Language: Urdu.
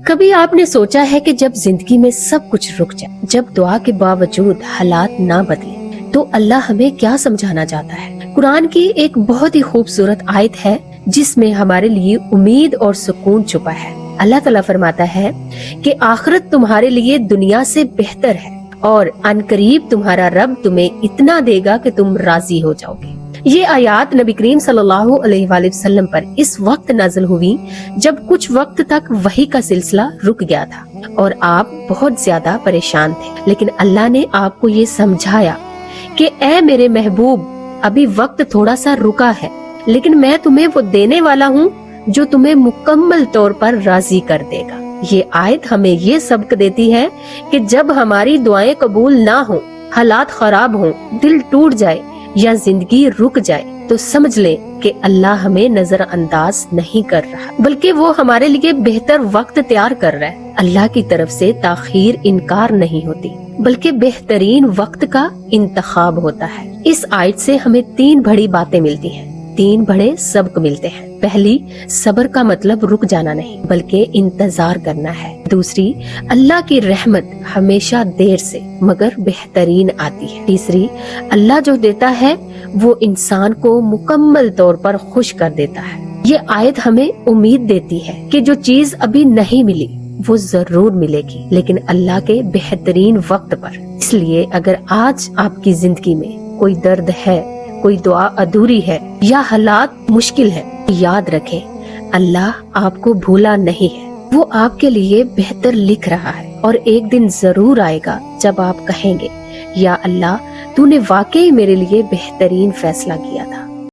کبھی آپ نے سوچا ہے کہ جب زندگی میں سب کچھ رک جائے، جب دعا کے باوجود حالات نہ بدلے، تو اللہ ہمیں کیا سمجھانا چاہتا ہے؟ قرآن کی ایک بہت ہی خوبصورت آیت ہے جس میں ہمارے لیے امید اور سکون چھپا ہے۔ اللہ تعالیٰ فرماتا ہے کہ آخرت تمہارے لیے دنیا سے بہتر ہے اور عنقریب تمہارا رب تمہیں اتنا دے گا کہ تم راضی ہو جاؤ گے۔ یہ آیات نبی کریم صلی اللہ علیہ وآلہ وسلم پر اس وقت نازل ہوئی جب کچھ وقت تک وحی کا سلسلہ رک گیا تھا اور آپ بہت زیادہ پریشان تھے، لیکن اللہ نے آپ کو یہ سمجھایا کہ اے میرے محبوب، ابھی وقت تھوڑا سا رکا ہے، لیکن میں تمہیں وہ دینے والا ہوں جو تمہیں مکمل طور پر راضی کر دے گا۔ یہ آیت ہمیں یہ سبق دیتی ہے کہ جب ہماری دعائیں قبول نہ ہوں، حالات خراب ہوں، دل ٹوٹ جائے یا زندگی رک جائے، تو سمجھ لیں کہ اللہ ہمیں نظر انداز نہیں کر رہا، بلکہ وہ ہمارے لیے بہتر وقت تیار کر رہا ہے۔ اللہ کی طرف سے تاخیر انکار نہیں ہوتی، بلکہ بہترین وقت کا انتخاب ہوتا ہے۔ اس آیت سے ہمیں 3 بڑی باتیں ملتی ہیں، 3 بڑے سبق ملتے ہیں۔ پہلی، صبر کا مطلب رک جانا نہیں بلکہ انتظار کرنا ہے۔ دوسری، اللہ کی رحمت ہمیشہ دیر سے مگر بہترین آتی ہے۔ تیسری، اللہ جو دیتا ہے وہ انسان کو مکمل طور پر خوش کر دیتا ہے۔ یہ آیت ہمیں امید دیتی ہے کہ جو چیز ابھی نہیں ملی وہ ضرور ملے گی، لیکن اللہ کے بہترین وقت پر۔ اس لیے اگر آج آپ کی زندگی میں کوئی درد ہے، کوئی دعا ادھوری ہے یا حالات مشکل ہے، یاد رکھیں اللہ آپ کو بھولا نہیں ہے، وہ آپ کے لیے بہتر لکھ رہا ہے، اور ایک دن ضرور آئے گا جب آپ کہیں گے یا اللہ تو نے واقعی میرے لیے بہترین فیصلہ کیا تھا۔